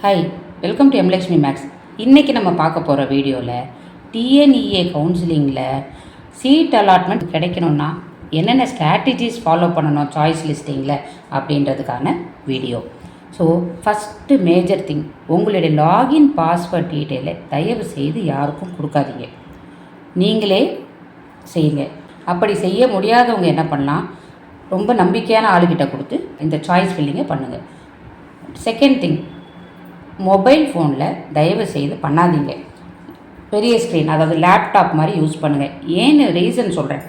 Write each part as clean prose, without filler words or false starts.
Hi, welcome to எம்லக்ஷ்மி maths. இன்றைக்கி நம்ம பார்க்க போகிற வீடியோவில் டிஎன்இஏ கவுன்சிலிங்கில் சீட் அலாட்மெண்ட் கிடைக்கணுன்னா என்னென்ன ஸ்ட்ராட்டஜிஸ் ஃபாலோ பண்ணணும் சாய்ஸ் லிஸ்டிங்கில் அப்படின்றதுக்கான video. So first major thing, உங்களுடைய லாகின் பாஸ்வேர்ட் டீட்டெயிலை தயவு செய்து யாருக்கும் கொடுக்காதீங்க, நீங்களே செய்யுங்க. அப்படி செய்ய முடியாதவங்க என்ன பண்ணலாம், ரொம்ப நம்பிக்கையான ஆளுகிட்ட கொடுத்து இந்த சாய்ஸ் ஃபில்லிங்கை பண்ணுங்கள். செகண்ட் திங், மொபைல் ஃபோனில் தயவு செய்து பண்ணாதீங்க. பெரிய ஸ்க்ரீன், அதாவது லேப்டாப் மாதிரி யூஸ் பண்ணுங்கள். ஏன்னு ரீசன் சொல்கிறேன்.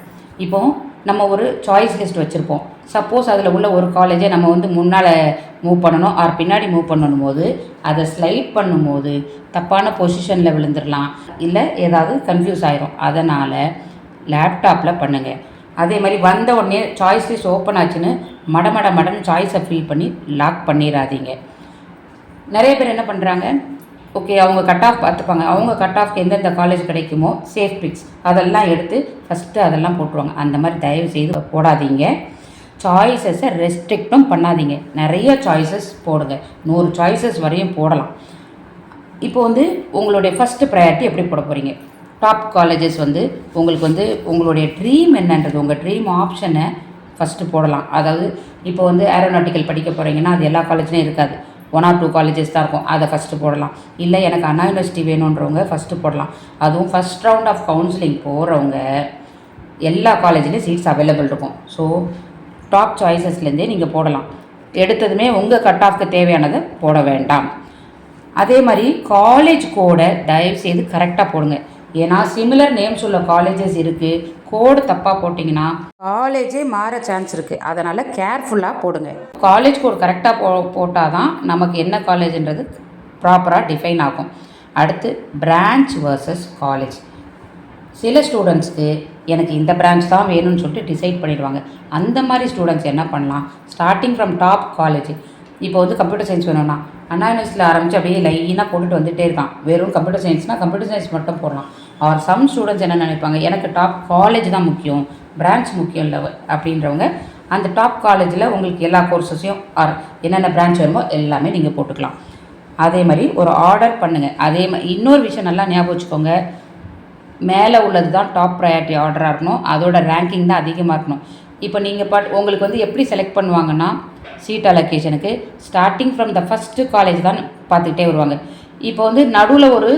இப்போது நம்ம ஒரு சாய்ஸ் லிஸ்ட் வச்சுருப்போம். சப்போஸ் அதில் உள்ள ஒரு காலேஜை நம்ம முன்னால் மூவ் பண்ணணும் ஆர் பின்னாடி மூவ் பண்ணணும் போது அதை ஸ்லைட் பண்ணும்போது தப்பான பொசிஷனில் விழுந்துடலாம், இல்லை ஏதாவது கன்ஃபியூஸ் ஆகிரும். அதனால் லேப்டாப்பில் பண்ணுங்கள். அதே மாதிரி வந்த உடனே சாய்ஸ் லிஸ்ட் ஓப்பன் ஆச்சுன்னு மடன்னு சாய்ஸை ஃபில் பண்ணி லாக் பண்ணிடாதீங்க. நிறைய பேர் என்ன பண்ணுறாங்க, ஓகே அவங்க கட் ஆஃப் பார்த்துப்பாங்க, அவங்க கட் ஆஃப்க்கு எந்தெந்த காலேஜ் கிடைக்குமோ சேஃப் பிக்ஸ் அதெல்லாம் எடுத்து ஃபஸ்ட்டு அதெல்லாம் போட்டுருவாங்க. அந்த மாதிரி தயவு செய்து போடாதீங்க. சாய்ஸஸை ரெஸ்ட்ரிக்டும் பண்ணாதீங்க. நிறைய சாய்ஸஸ் போடுங்க, 100 சாய்ஸஸ் வரையும் போடலாம். இப்போ உங்களுடைய ஃபஸ்ட்டு ப்ரையாரிட்டி எப்படி போட போகிறீங்க? டாப் காலேஜஸ் உங்களுக்கு உங்களுடைய ட்ரீம் என்னன்றது, உங்கள் ட்ரீம் ஆப்ஷனை ஃபஸ்ட்டு போடலாம். அதாவது இப்போ ஏரோநாட்டிக்கல் படிக்க போகிறீங்கன்னா அது எல்லா காலேஜ்லேயும் இருக்காது, 1 or 2 காலேஜஸ் தான் இருக்கும், அதை ஃபஸ்ட்டு போடலாம். இல்லை எனக்கு அண்ணா யூனிவர்சிட்டி வேணுன்றவங்க ஃபஸ்ட்டு போடலாம். அதுவும் ஃபஸ்ட் ரவுண்ட் ஆஃப் கவுன்சிலிங் போகிறவங்க எல்லா காலேஜ்லேயும் சீட்ஸ் அவைலபிள் இருக்கும். ஸோ டாப் சாய்ஸஸ்லேருந்தே நீங்கள் போடலாம். எடுத்ததுமே உங்கள் கட் ஆஃப்க்கு தேவையானதை போட வேண்டாம். அதே மாதிரி காலேஜ் கோடை தயவுசெய்து கரெக்டாக போடுங்க. ஏன்னா சிமிலர் நேம்ஸ் உள்ள காலேஜஸ் இருக்குது, கோடு தப்பாக போட்டிங்கன்னா காலேஜே மாற சான்ஸ் இருக்குது. அதனால் கேர்ஃபுல்லாக போடுங்க. காலேஜ் கோடு கரெக்டாக போட்டால் தான் நமக்கு என்ன காலேஜுன்றது ப்ராப்பராக டிஃபைன் ஆகும். அடுத்து பிரான்ச் வர்சஸ் காலேஜ். சில ஸ்டூடெண்ட்ஸ்க்கு எனக்கு இந்த பிரான்ச் தான் வேணும்னு சொல்லிட்டு டிசைட் பண்ணிடுவாங்க. அந்த மாதிரி ஸ்டூடெண்ட்ஸ் என்ன பண்ணலாம், ஸ்டார்டிங் ஃப்ரம் டாப் காலேஜ், இப்போ கம்ப்யூட்டர் சயின்ஸ் வேணும்னா அண்ணா யூனிவர்சிட்டியில் ஆரம்பித்து அப்படியே லைனாக போட்டுட்டு வந்துகிட்டே இருக்கான். வெறும் கம்ப்யூட்டர் சயின்ஸ்னால் கம்ப்யூட்டர் சயின்ஸ் மட்டும் போடலாம். ஆர் சம் ஸ்டூடெண்ட்ஸ் என்ன நினைப்பாங்க, எனக்கு டாப் காலேஜ் தான் முக்கியம், பிரான்ச் முக்கியம் இல்லை அப்படின்றவங்க அந்த டாப் காலேஜில் உங்களுக்கு எல்லா கோர்ஸஸையும் ஆர் என்னென்ன பிரான்ச் வேணுமோ எல்லாமே நீங்கள் போட்டுக்கலாம். அதே மாதிரி ஒரு ஆர்டர் பண்ணுங்கள். அதே மாதிரி இன்னொரு விஷயம் நல்லா ஞாபகம் வச்சுக்கோங்க, மேலே உள்ளது தான் டாப் ப்ரையாரிட்டி ஆர்டராக இருக்கணும், அதோட ரேங்கிங் தான் அதிகமாக இருக்கணும். இப்போ நீங்கள் உங்களுக்கு எப்படி செலக்ட் பண்ணுவாங்கன்னா, சீட் அலோகேஷனுக்கு starting from the first college தான் பார்த்துக்கிட்டே வருவாங்க. இப்போ நடுவில் ஒரு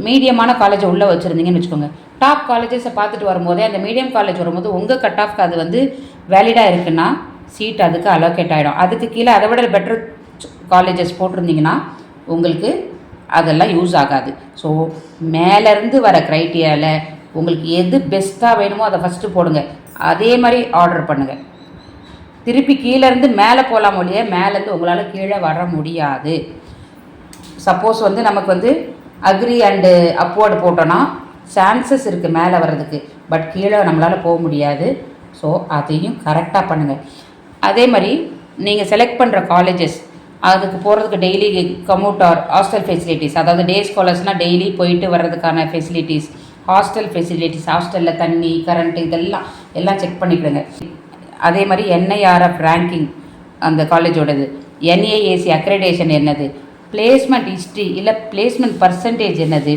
மீடியமான காலேஜை உள்ளே வச்சுருந்தீங்கன்னு வச்சுக்கோங்க, டாப் காலேஜஸை பார்த்துட்டு வரும்போதே அந்த மீடியம் காலேஜ் வரும்போது உங்கள் கட் ஆஃப்க்கு அது வேலிடாக இருக்குன்னா சீட் அதுக்கு அலோகேட் ஆகிடும். அதுக்கு கீழே அதை விட பெட்டர் காலேஜஸ் போட்டிருந்தீங்கன்னா உங்களுக்கு அதெல்லாம் யூஸ் ஆகாது. ஸோ மேலேருந்து வர க்ரைட்டீரியாவில் உங்களுக்கு எது பெஸ்ட்டாக வேணுமோ அதை ஃபஸ்ட்டு போடுங்க. அதே மாதிரி ஆர்டர் பண்ணுங்கள். திருப்பி கீழேருந்து மேலே போகலாம் ஒழிய மேலேருந்து உங்களால் கீழே வர முடியாது. சப்போஸ் நமக்கு அக்ரி அண்டு அப்வர்டு போட்டோன்னா சான்சஸ் இருக்குது மேலே வர்றதுக்கு, பட் கீழே நம்மளால் போக முடியாது. ஸோ அதையும் கரெக்டாக பண்ணுங்கள். அதே மாதிரி நீங்கள் செலக்ட் பண்ணுற காலேஜஸ் அதுக்கு போகிறதுக்கு daily commute or hostel facilities, அதாவது டே ஸ்காலர்ஸ்னால் டெய்லி போயிட்டு வர்றதுக்கான ஃபெசிலிட்டிஸ், ஹாஸ்டல் ஃபெசிலிட்டிஸ், ஹாஸ்டலில் தண்ணி கரண்ட்டு இதெல்லாம் செக் பண்ணிவிடுங்க. அதே மாதிரி என்ஐஆர்எஃப் ரேங்கிங் அந்த காலேஜோடது, என்ஏஏசி அக்ரெடேஷன் என்னது, பிளேஸ்மெண்ட் ஹிஸ்ட்ரி இல்லை பிளேஸ்மெண்ட் பர்சன்டேஜ் என்னது,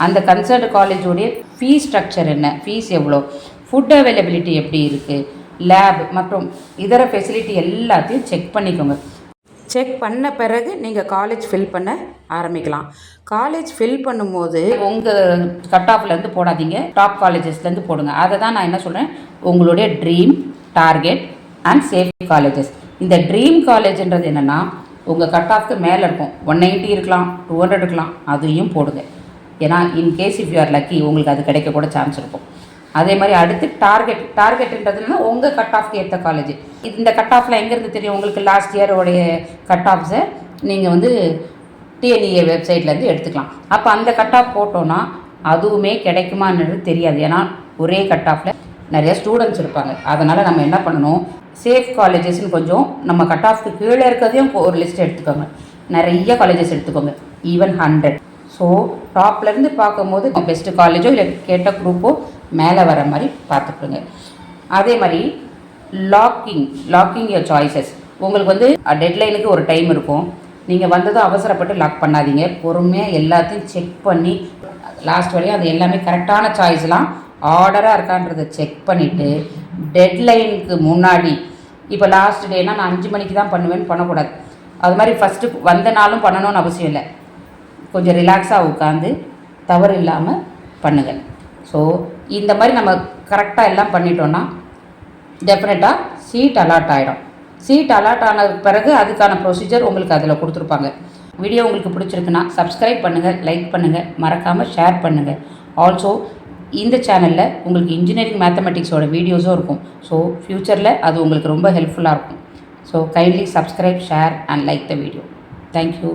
அந்த கன்சர்ன்டு காலேஜோடைய ஃபீஸ் ஸ்ட்ரக்சர் என்ன, ஃபீஸ் எவ்வளோ, ஃபுட் அவைலபிலிட்டி எப்படி இருக்குது, லேப் மற்றும் இதர ஃபெசிலிட்டி எல்லாத்தையும் செக் பண்ணிக்கோங்க. செக் பண்ண பிறகு நீங்கள் காலேஜ் ஃபில் பண்ண ஆரம்பிக்கலாம். காலேஜ் ஃபில் பண்ணும்போது உங்கள் கட் ஆஃப்லேருந்து போடாதீங்க, டாப் காலேஜஸ்லேருந்து போடுங்க. அதை தான் நான் என்ன சொல்கிறேன், உங்களுடைய dream, target and safe colleges. இந்த ட்ரீம் காலேஜ்ன்றது என்னென்னா உங்கள் கட் ஆஃப்க்கு மேலே இருக்கும், 190 இருக்கலாம், 200 இருக்கலாம், அதையும் போடுங்க. ஏன்னா in case if you are lucky உங்களுக்கு அது கிடைக்க கூட சான்ஸ் இருக்கும். அதே மாதிரி அடுத்து டார்கெட்டுன்றதுனா உங்கள் கட் ஆஃப்க்கு ஏற்ற காலேஜ். இந்த கட் ஆஃபில் எங்கேருந்து தெரியும் உங்களுக்கு, லாஸ்ட் இயரோடைய கட் ஆஃப்ஸை நீங்கள் டிஎன்இஏ வெப்சைட்லேருந்து எடுத்துக்கலாம். அப்போ அந்த கட் ஆஃப் போட்டோன்னா அதுவுமே கிடைக்குமான்றது தெரியாது. ஏன்னா ஒரே கட் ஆஃபில் நிறைய ஸ்டூடெண்ட்ஸ் இருப்பாங்க. அதனால் நம்ம என்ன பண்ணணும், சேஃப் காலேஜஸ்ன்னு கொஞ்சம் நம்ம கட் ஆஃப்க்கு கீழே இருக்கிறதையும் ஒரு லிஸ்ட் எடுத்துக்கோங்க. நிறைய காலேஜஸ் எடுத்துக்கோங்க, ஈவன் 100. ஸோ டாப்லேருந்து பார்க்கும்போது பெஸ்ட்டு காலேஜோ இல்லை கேட்ட குரூப்போ மேலே வர மாதிரி பார்த்துக்குங்க. அதே மாதிரி லாக்கிங் யோர் சாய்ஸஸ். உங்களுக்கு டெட்லைனுக்கு ஒரு டைம் இருக்கும், நீங்கள் வந்ததும் அவசரப்பட்டு லாக் பண்ணாதீங்க. பொறுமையாக எல்லாத்தையும் செக் பண்ணி லாஸ்ட் வரையும் அது எல்லாமே கரெக்டான சாய்ஸ்லாம் ஆர்டராக இருக்கான்றதை செக் பண்ணிவிட்டு டெட்லைனுக்கு முன்னாடி, இப்போ லாஸ்ட் டேனா நான் 5 மணிக்கு தான் பண்ணுவேன்னு பண்ணக்கூடாது. அது மாதிரி ஃபஸ்ட்டு வந்த நாளும் பண்ணணும்னு அவசியம் இல்லை. கொஞ்சம் ரிலாக்ஸாக உட்காந்து தவறு இல்லாமல் பண்ணுங்கள். ஸோ இந்த மாதிரி நம்ம கரெக்டாக எல்லாம் பண்ணிட்டோன்னா டெஃபினட்டாக சீட் அலாட் ஆகிடும். சீட் அலாட் ஆன பிறகு அதுக்கான ப்ரொசீஜர் உங்களுக்கு அதில் கொடுத்துருப்பாங்க. வீடியோ உங்களுக்கு பிடிச்சிருக்குன்னா சப்ஸ்கிரைப் பண்ணுங்கள், லைக் பண்ணுங்கள், மறக்காமல் ஷேர் பண்ணுங்கள். ஆல்சோ இந்த சேனலில் உங்களுக்கு இன்ஜினியரிங் மேத்தமெட்டிக்ஸோட வீடியோஸும் இருக்கும். ஸோ ஃப்யூச்சரில் அது உங்களுக்கு ரொம்ப ஹெல்ப்ஃபுல்லாக இருக்கும். So kindly subscribe, share and like the video. Thank you.